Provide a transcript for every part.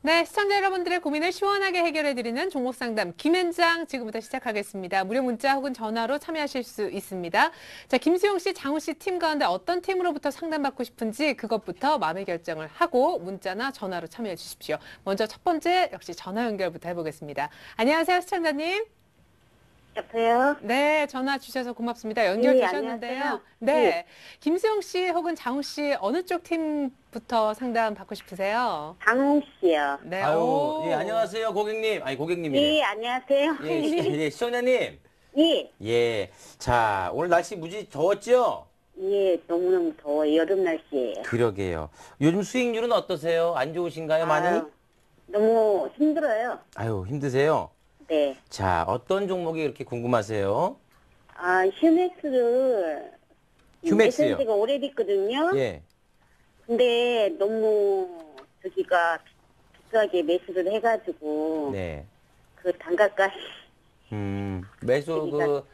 네, 시청자 여러분들의 고민을 시원하게 해결해드리는 종목 상담 김현장 지금부터 시작하겠습니다. 무료 문자 혹은 전화로 참여하실 수 있습니다. 자, 김수용 씨, 장우 씨 팀 가운데 어떤 팀으로부터 상담받고 싶은지 그것부터 마음의 결정을 하고 문자나 전화로 참여해 주십시오. 먼저 첫 번째 역시 전화 연결부터 해보겠습니다. 안녕하세요, 시청자님. 여보세요? 네, 전화 주셔서 고맙습니다. 연결되셨는데요. 안녕하세요. 네, 김수용 씨 혹은 장우 씨 어느 쪽 팀부터 상담 받고 싶으세요? 장웅 씨요. 네, 아유, 예, 안녕하세요, 고객님. 아니, 고객님이래. 예, 안녕하세요. 예, 시청자님. 예, 예. 자, 오늘 날씨 무지 더웠죠? 예, 너무너무 더워. 여름 날씨예요. 그러게요. 요즘 수익률은 어떠세요? 안 좋으신가요, 많이? 아유, 너무 힘들어요. 아유, 힘드세요? 네. 자, 어떤 종목이 이렇게 궁금하세요? 아, 휴맥스를 휴맥스요? 매선 지가 오래됐거든요. 예. 근데 너무 저기가 비싸게 매수를 해가지고 네. 그 단가까지 매수 그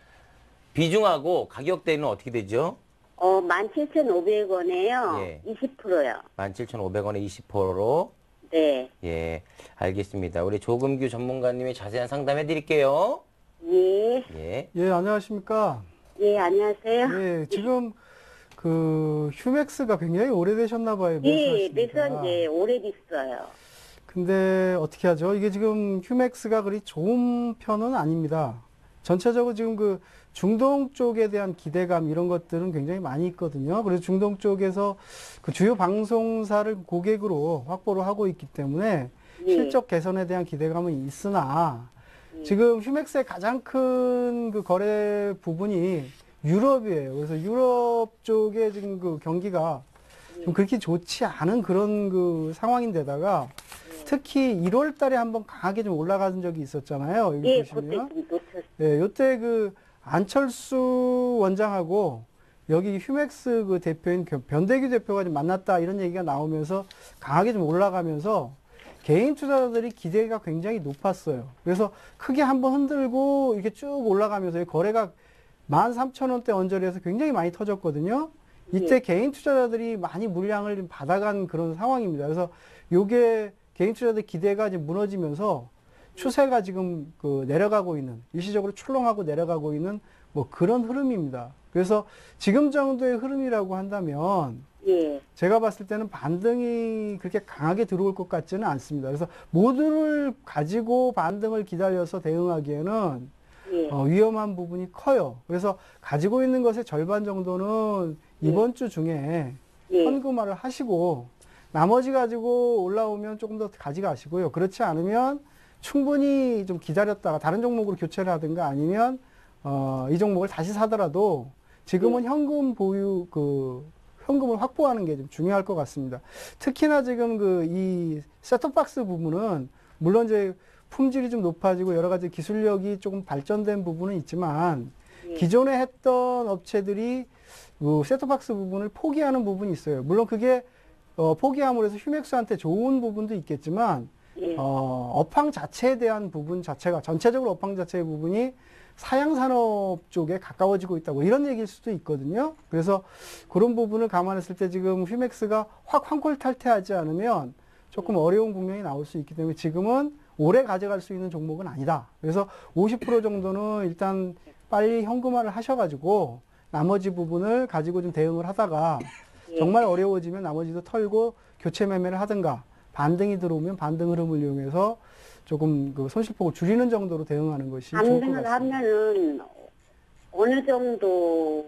비중하고 가격대는 어떻게 되죠? 17,500원에요. 예. 20%요. 17,500원에 20%로. 네. 예. 알겠습니다. 우리 조금규 전문가님이 자세한 상담해 드릴게요. 예. 예. 예, 안녕하십니까. 예, 안녕하세요. 예, 지금 그 휴맥스가 굉장히 오래되셨나 봐요. 예, 매수하시니까. 매수한 지 오래됐어요. 근데 어떻게 하죠? 이게 지금 휴맥스가 그리 좋은 편은 아닙니다. 전체적으로 지금 그 중동 쪽에 대한 기대감 이런 것들은 굉장히 많이 있거든요. 그래서 중동 쪽에서 그 주요 방송사를 고객으로 확보를 하고 있기 때문에 예. 실적 개선에 대한 기대감은 있으나 지금 휴맥스의 가장 큰 그 거래 부분이 유럽이에요. 그래서 유럽 쪽에 지금 그 경기가 좀 그렇게 좋지 않은 그런 그 상황인데다가 특히 1월 달에 한번 강하게 좀 올라간 적이 있었잖아요. 여기 예, 그때 보시면. 좀 놓쳤어요. 예, 요때 그 안철수 원장하고 여기 휴맥스 그 대표인 변대규 대표가 좀 만났다 이런 얘기가 나오면서 강하게 좀 올라가면서 개인 투자자들이 기대가 굉장히 높았어요. 그래서 크게 한번 흔들고 이렇게 쭉 올라가면서 거래가 13,000원대 언저리에서 굉장히 많이 터졌거든요. 이때 개인 투자자들이 많이 물량을 좀 받아간 그런 상황입니다. 그래서 요게 개인 투자자들 기대가 이제 무너지면서 추세가 지금 그 내려가고 있는, 일시적으로 출렁하고 내려가고 있는 뭐 그런 흐름입니다. 그래서 지금 정도의 흐름이라고 한다면 예, 제가 봤을 때는 반등이 그렇게 강하게 들어올 것 같지는 않습니다. 그래서 모두를 가지고 반등을 기다려서 대응하기에는 예, 위험한 부분이 커요. 그래서 가지고 있는 것의 절반 정도는 이번 주 중에 예, 현금화를 하시고 나머지 가지고 올라오면 조금 더 가져가시고요. 그렇지 않으면 충분히 좀 기다렸다가 다른 종목으로 교체를 하든가 아니면 이 종목을 다시 사더라도 지금은 현금 보유 현금을 확보하는 게 좀 중요할 것 같습니다. 특히나 지금 이 셋톱박스 부분은 물론 이제 품질이 좀 높아지고 여러 가지 기술력이 조금 발전된 부분은 있지만 기존에 했던 업체들이 그 셋톱박스 부분을 포기하는 부분이 있어요. 물론 그게 포기함으로 해서 휴맥스한테 좋은 부분도 있겠지만 예, 업황 자체에 대한 부분 자체가 전체적으로 업황 자체의 부분이 사양산업 쪽에 가까워지고 있다고 이런 얘기일 수도 있거든요. 그래서 그런 부분을 감안했을 때 지금 휴맥스가 확 환골 탈퇴하지 않으면 조금 어려운 국면이 나올 수 있기 때문에 지금은 오래 가져갈 수 있는 종목은 아니다. 그래서 50% 정도는 일단 빨리 현금화를 하셔가지고 나머지 부분을 가지고 좀 대응을 하다가 정말 어려워지면 나머지도 털고 교체 매매를 하든가 반등이 들어오면 반등 흐름을 이용해서 조금 그 손실폭을 줄이는 정도로 대응하는 것이 좋을 것 반등을 같습니다. 하면은 어느 정도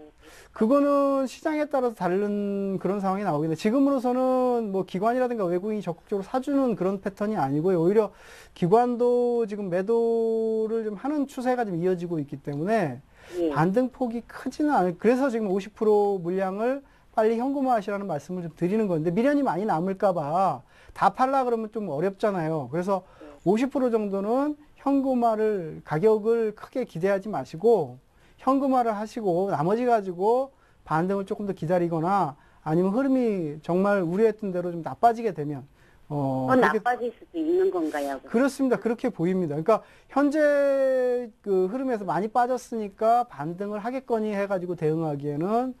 그거는 시장에 따라서 다른 그런 상황이 나오겠는데 지금으로서는 뭐 기관이라든가 외국인이 적극적으로 사주는 그런 패턴이 아니고요. 오히려 기관도 지금 매도를 좀 하는 추세가 좀 이어지고 있기 때문에 예, 반등폭이 크지는 않을. 그래서 지금 50% 물량을 빨리 현금화하시라는 말씀을 좀 드리는 건데 미련이 많이 남을까봐 다 팔라 그러면 좀 어렵잖아요. 그래서 50% 정도는 현금화를 가격을 크게 기대하지 마시고 현금화를 하시고 나머지 가지고 반등을 조금 더 기다리거나 아니면 흐름이 정말 우려했던 대로 좀 나빠지게 되면 그렇게 나빠질 수도 있는 건가요? 그렇습니다. 그렇게 보입니다. 그러니까 현재 그 흐름에서 많이 빠졌으니까 반등을 하겠거니 해가지고 대응하기에는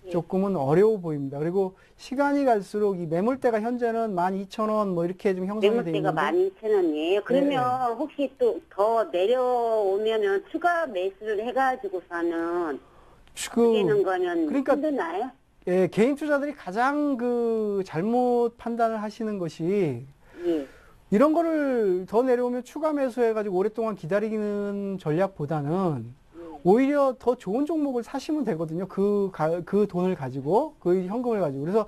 조금은 어려워 보입니다. 그리고 시간이 갈수록 이 매물대가 현재는 12,000원 뭐 이렇게 좀 형성이 돼 매물대가 있는데 12,000원이에요. 그러면 혹시 또 더 내려오면은 추가 매수를 해가지고서는 되는 거는 그러니까 힘드나요? 예, 개인 투자들이 가장 그 잘못 판단을 하시는 것이 예. 이런 거를 더 내려오면 추가 매수해가지고 오랫동안 기다리는 전략보다는 오히려 더 좋은 종목을 사시면 되거든요. 그 돈을 가지고, 그 현금을 가지고. 그래서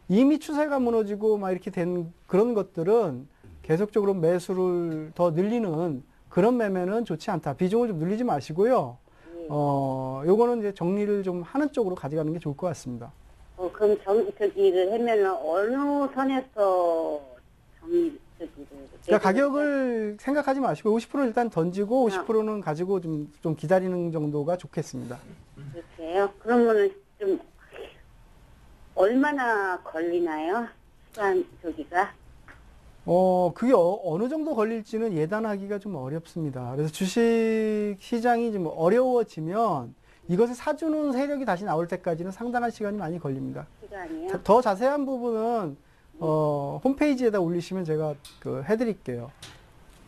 이미 추세가 무너지고 막 이렇게 된 그런 것들은 계속적으로 매수를 더 늘리는 그런 매매는 좋지 않다. 비중을 좀 늘리지 마시고요. 요거는 이제 정리를 좀 하는 쪽으로 가져가는 게 좋을 것 같습니다. 그럼 저기를 하면은 어느 선에서 그러니까 가격을 생각하지 마시고 50%는 일단 던지고 50%는 가지고 좀 기다리는 정도가 좋겠습니다. 그렇게요? 그러면은 좀 얼마나 걸리나요? 시간 저기가? 그게 어느 정도 걸릴지는 예단하기가 좀 어렵습니다. 그래서 주식 시장이 좀 어려워지면 이것을 사주는 세력이 다시 나올 때까지는 상당한 시간이 많이 걸립니다. 시간이요? 더 자세한 부분은 홈페이지에다 올리시면 제가 해드릴게요.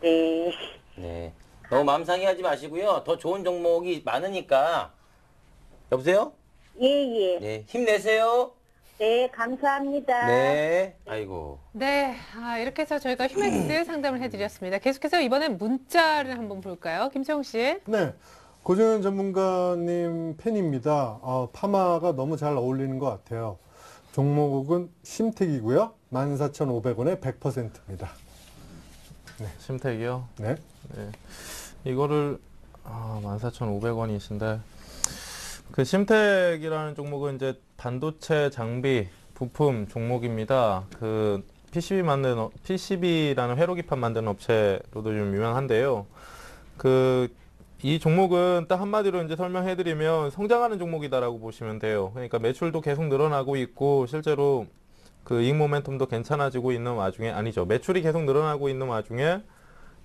네. 네. 너무 마음 상해하지 마시고요. 더 좋은 종목이 많으니까. 여보세요? 예. 네. 힘내세요. 네, 감사합니다. 네. 아이고. 네, 이렇게 해서 저희가 휴맥스 상담을 해드렸습니다. 계속해서 이번엔 문자를 한번 볼까요? 김세용 씨. 네. 고정현 전문가님 팬입니다. 파마가 너무 잘 어울리는 것 같아요. 종목은 심택이고요. 14,500원에 100%입니다. 심택이요? 네. 네. 이거를 14,500원이신데 그 심택이라는 종목은 이제 반도체 장비 부품 종목입니다. 그 PCB라는 회로기판 만드는 업체로도 좀 유명한데요. 이 종목은 딱 한마디로 이제 설명해드리면 성장하는 종목이다라고 보시면 돼요. 그러니까 매출도 계속 늘어나고 있고 실제로 그 이익 모멘텀도 괜찮아지고 있는 와중에 매출이 계속 늘어나고 있는 와중에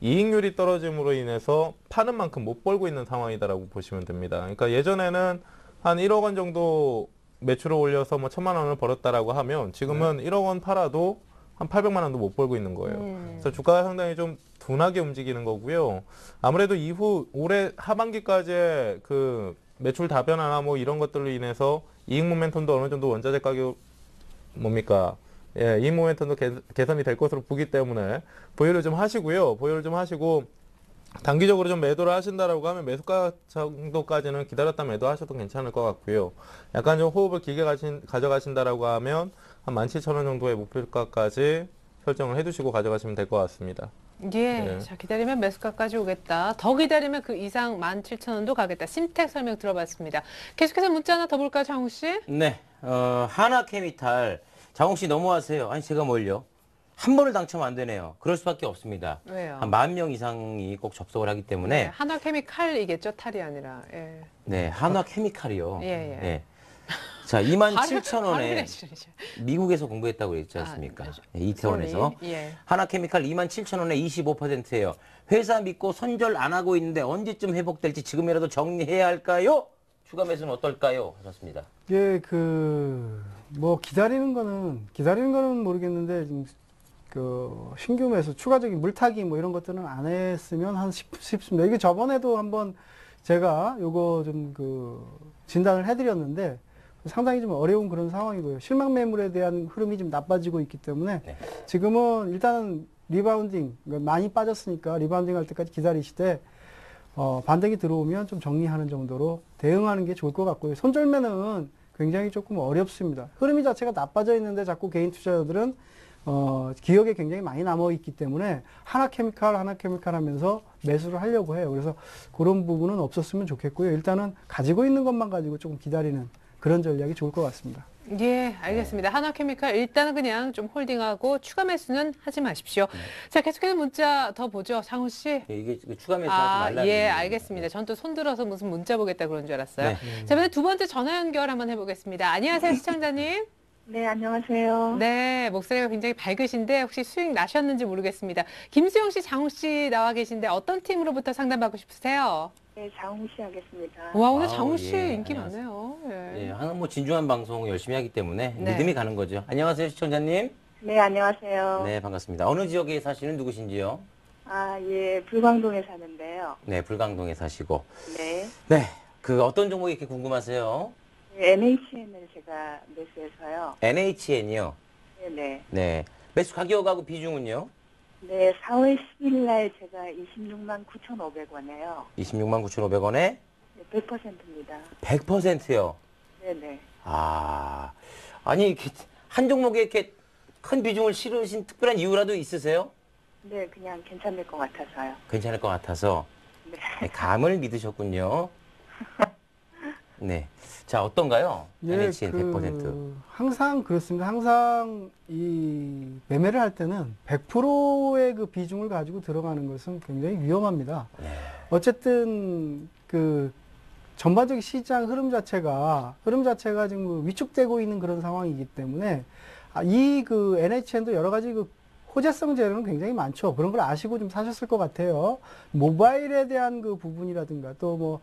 이익률이 떨어짐으로 인해서 파는 만큼 못 벌고 있는 상황이다라고 보시면 됩니다. 그러니까 예전에는 한 1억 원 정도 매출을 올려서 뭐 1,000만 원을 벌었다라고 하면 지금은 1억 원 팔아도 한 800만 원도 못 벌고 있는 거예요. 그래서 주가가 상당히 좀 둔하게 움직이는 거고요. 아무래도 이후 올해 하반기까지의 그 매출 다변화나 뭐 이런 것들로 인해서 이익 모멘텀도 어느 정도 원자재 가격 이익 모멘텀도 개선이 될 것으로 보기 때문에 보유를 좀 하시고요. 보유를 좀 하시고 단기적으로 좀 매도를 하신다라고 하면 매수가 정도까지는 기다렸다 매도하셔도 괜찮을 것 같고요. 약간 좀 호흡을 길게 가져가신다라고 하면 한 17,000원 정도의 목표가까지 설정을 해두시고 가져가시면 될 것 같습니다. 예, 네. 자 기다리면 매수가까지 오겠다. 더 기다리면 그 이상 17,000원도 가겠다. 심택 설명 들어봤습니다. 계속해서 문자 하나 더 볼까요, 장우 씨? 네. 하나케미탈. 장홍 씨 너무하세요. 아니 제가 뭘요? 한 번을 당첨 안 되네요. 그럴 수밖에 없습니다. 왜요? 한 10,000명 이상이 꼭 접속을 하기 때문에 네, 한화케미칼이겠죠, 탈이 아니라. 예. 네, 예. 한화케미칼이요. 네. 자, 27,000원에 내시죠. 미국에서 공부했다고 그랬지 않습니까? 네, 이태원에서. 예. 하나케미칼 27,000원에 25%예요. 회사 믿고 손절 안 하고 있는데 언제쯤 회복될지 지금이라도 정리해야 할까요? 추가 매수는 어떨까요? 하셨습니다. 이게 기다리는 거는 모르겠는데 지금 신규 매수 추가적인 물타기 뭐 이런 것들은 안 했으면 싶습니다. 이게 저번에도 한번 제가 요거 좀 진단을 해드렸는데 상당히 좀 어려운 그런 상황이고요. 실망 매물에 대한 흐름이 좀 나빠지고 있기 때문에 네. 지금은 일단은 리바운딩, 많이 빠졌으니까 리바운딩 할 때까지 기다리시되 반등이 들어오면 좀 정리하는 정도로 대응하는 게 좋을 것 같고요. 손절매는 굉장히 조금 어렵습니다. 흐름이 자체가 나빠져 있는데 자꾸 개인 투자자들은 기억에 굉장히 많이 남아있기 때문에 하나케미칼 하면서 매수를 하려고 해요. 그래서 그런 부분은 없었으면 좋겠고요. 일단은 가지고 있는 것만 가지고 조금 기다리는 그런 전략이 좋을 것 같습니다. 예, 알겠습니다. 한화케미칼 일단은 그냥 좀 홀딩하고 추가 매수는 하지 마십시오. 자, 계속해서 문자 더 보죠. 장우 씨. 네, 이게 추가 매수하지 말라는 예, 얘기입니다. 알겠습니다. 전 또 손 들어서 무슨 문자 보겠다 그런 줄 알았어요. 네. 자, 이번에 두 번째 전화 연결 한번 해보겠습니다. 안녕하세요, 시청자님. 네, 안녕하세요. 네, 목소리가 굉장히 밝으신데 혹시 수익 나셨는지 모르겠습니다. 김수영 씨, 장우 씨 나와 계신데 어떤 팀으로부터 상담받고 싶으세요? 네, 장웅 씨 하겠습니다. 와, 오늘 아우, 장우 씨 예, 인기 안녕하세요. 많네요. 예. 예, 항상 뭐 진중한 방송 열심히 하기 때문에 네. 믿음이 가는 거죠. 안녕하세요, 시청자님. 네, 안녕하세요. 네, 반갑습니다. 어느 지역에 사시는 누구신지요? 아, 예, 불광동에 사는데요. 네, 불광동에 사시고. 네. 네, 그 어떤 종목이 이렇게 궁금하세요? NHN을 제가 매수해서요. NHN이요. 네네. 네. 매수 가격하고 비중은요? 네, 4월 10일 날 제가 26만 9,500원에요. 26만 9,500원에 네, 100%입니다. 100%요. 네네. 아, 아니, 이렇게 한 종목에 이렇게 큰 비중을 실으신 특별한 이유라도 있으세요? 네, 그냥 괜찮을 것 같아서요. 괜찮을 것 같아서. 네. 네, 감을 믿으셨군요. 네. 자, 어떤가요? NHN 100%. 항상 그렇습니다. 항상 이 매매를 할 때는 100%의 그 비중을 가지고 들어가는 것은 굉장히 위험합니다. 네. 어쨌든 그 전반적인 시장 흐름 자체가 지금 위축되고 있는 그런 상황이기 때문에 이 그 NHN도 여러 가지 그 호재성 재료는 굉장히 많죠. 그런 걸 아시고 좀 사셨을 것 같아요. 모바일에 대한 그 부분이라든가 또 뭐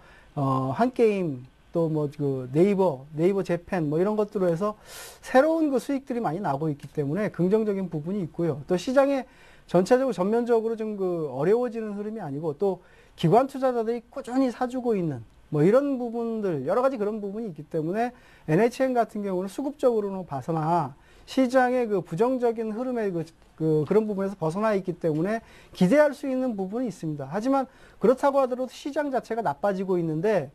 한게임 또 뭐 그 네이버 재팬 뭐 이런 것들로 해서 새로운 그 수익들이 많이 나고 있기 때문에 긍정적인 부분이 있고요. 또 시장에 전체적으로 전면적으로 좀 그 어려워지는 흐름이 아니고 또 기관 투자자들이 꾸준히 사주고 있는 뭐 이런 부분들 여러 가지 그런 부분이 있기 때문에 NHN 같은 경우는 수급적으로는 벗어나 시장의 그 부정적인 흐름의 그런 부분에서 벗어나 있기 때문에 기대할 수 있는 부분이 있습니다. 하지만 그렇다고 하더라도 시장 자체가 나빠지고 있는데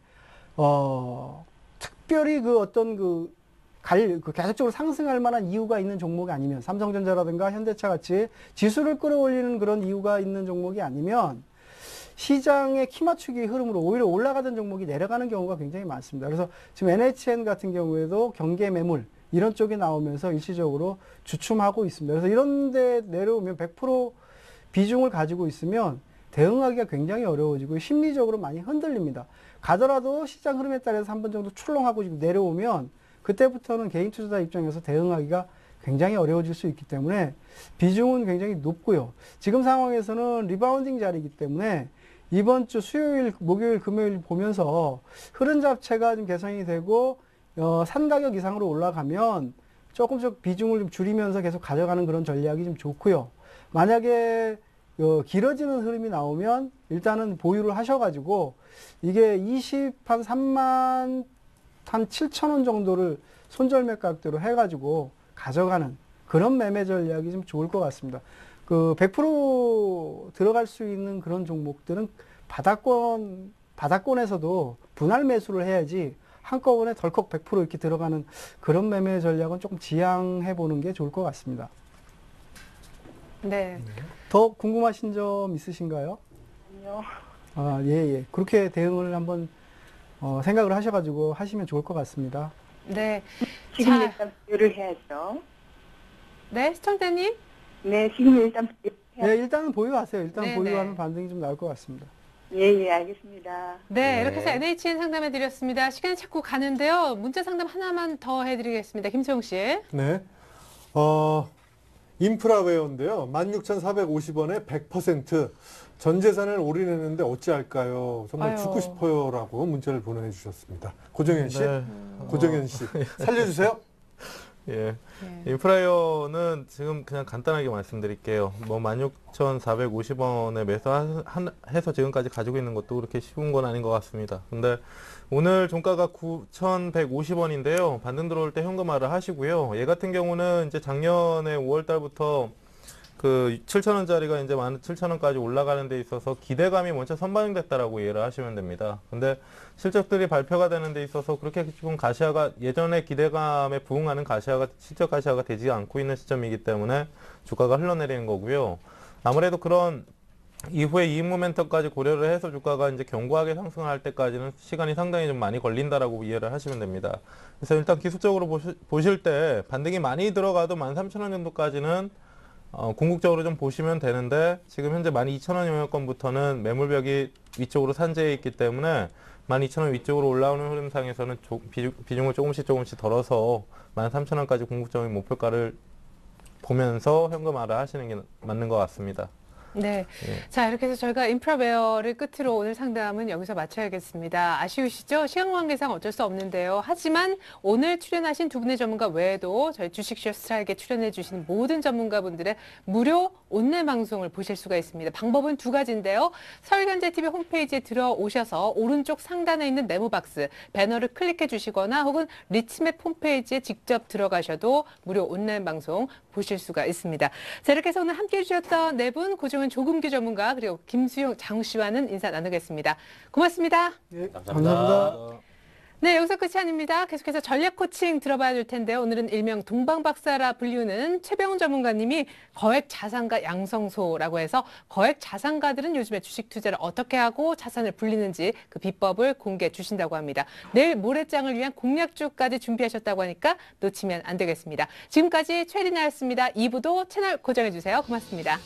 특별히 그 어떤 계속적으로 상승할 만한 이유가 있는 종목이 아니면 삼성전자라든가 현대차 같이 지수를 끌어올리는 그런 이유가 있는 종목이 아니면 시장의 키 맞추기 흐름으로 오히려 올라가던 종목이 내려가는 경우가 굉장히 많습니다. 그래서 지금 NHN 같은 경우에도 경계 매물 이런 쪽이 나오면서 일시적으로 주춤하고 있습니다. 그래서 이런 데 내려오면 100% 비중을 가지고 있으면 대응하기가 굉장히 어려워지고 심리적으로 많이 흔들립니다. 가더라도 시장 흐름에 따라서 한 번 정도 출렁하고 내려오면 그때부터는 개인 투자자 입장에서 대응하기가 굉장히 어려워질 수 있기 때문에 비중은 굉장히 높고요. 지금 상황에서는 리바운딩 자리이기 때문에 이번 주 수요일, 목요일, 금요일 보면서 흐름 자체가 좀 개선이 되고 산 가격 이상으로 올라가면 조금씩 비중을 좀 줄이면서 계속 가져가는 그런 전략이 좀 좋고요. 만약에 길어지는 흐름이 나오면 일단은 보유를 하셔가지고 이게 3만 한 7천 원 정도를 손절매 가격대로 해가지고 가져가는 그런 매매 전략이 좀 좋을 것 같습니다. 100% 들어갈 수 있는 그런 종목들은 바닥권에서도 분할 매수를 해야지 한꺼번에 덜컥 100% 이렇게 들어가는 그런 매매 전략은 조금 지양해 보는 게 좋을 것 같습니다. 네. 더 궁금하신 점 있으신가요? 아니요. 아, 예. 그렇게 대응을 한번 생각을 하셔가지고 하시면 좋을 것 같습니다. 네. 지금 자, 일단 보유를 해야죠. 네, 시청자님. 네, 지금 일단 보유를 해야죠. 예, 일단은 보유하세요. 일단 네, 보유하면 네. 반등이 좀 나올 것 같습니다. 예, 알겠습니다. 네, 네. 이렇게 해서 NHN 상담해 드렸습니다. 시간이 자꾸 가는데요. 문자 상담 하나만 더 해드리겠습니다. 김수영 씨. 네. 인프라웨어인데요. 16,450원에 100% 전 재산을 올인했는데 어찌할까요? 정말 아유. 죽고 싶어요라고 문자를 보내주셨습니다. 고정현 씨, 네. 고정현 씨 살려주세요. 예. 네. 인프라이어는 지금 그냥 간단하게 말씀드릴게요. 뭐 16,450원에 매수해서 지금까지 가지고 있는 것도 그렇게 쉬운 건 아닌 것 같습니다. 근데 오늘 종가가 9,150원인데요. 반등 들어올 때 현금화를 하시고요. 얘 같은 경우는 이제 작년에 5월 달부터 그 7,000원짜리가 이제 17,000원까지 올라가는 데 있어서 기대감이 먼저 선반영됐다라고 이해를 하시면 됩니다. 근데 실적들이 발표가 되는 데 있어서 그렇게 지금 가시화가 예전의 기대감에 부응하는 실적 가시화가 되지 않고 있는 시점이기 때문에 주가가 흘러내리는 거고요. 아무래도 그런 이후에 이익 모멘텀까지 고려를 해서 주가가 이제 견고하게 상승할 때까지는 시간이 상당히 좀 많이 걸린다라고 이해를 하시면 됩니다. 그래서 일단 기술적으로 보실 때 반등이 많이 들어가도 13,000원 정도까지는 궁극적으로 좀 보시면 되는데 지금 현재 12,000원 영역권부터는 매물벽이 위쪽으로 산재해 있기 때문에 12,000원 위쪽으로 올라오는 흐름상에서는 비중을 조금씩 덜어서 13,000원까지 궁극적인 목표가를 보면서 현금화를 하시는 게 맞는 것 같습니다. 네. 예. 자, 이렇게 해서 저희가 인프라웨어를 끝으로 오늘 상담은 여기서 마쳐야겠습니다. 아쉬우시죠? 시간 관계상 어쩔 수 없는데요. 하지만 오늘 출연하신 두 분의 전문가 외에도 저희 주식쇼 스트라이크에 출연해 주신 모든 전문가분들의 무료 온라인 방송을 보실 수가 있습니다. 방법은 두 가지인데요. 서울경제TV 홈페이지에 들어오셔서 오른쪽 상단에 있는 네모 박스 배너를 클릭해 주시거나 혹은 리치맵 홈페이지에 직접 들어가셔도 무료 온라인 방송 보실 수가 있습니다. 자, 이렇게 해서 오늘 함께해 주셨던 네 분 고종현 조금규 전문가 그리고 김수용 장우 씨와는 인사 나누겠습니다. 고맙습니다. 예, 감사합니다. 감사합니다. 네, 여기서 끝이 아닙니다. 계속해서 전략 코칭 들어봐야 될 텐데요. 오늘은 일명 동방박사라 불리우는 최병훈 전문가님이 거액 자산가 양성소라고 해서 거액 자산가들은 요즘에 주식 투자를 어떻게 하고 자산을 불리는지 그 비법을 공개해 주신다고 합니다. 내일 모레장을 위한 공략주까지 준비하셨다고 하니까 놓치면 안 되겠습니다. 지금까지 최리나였습니다. 2부도 채널 고정해 주세요. 고맙습니다.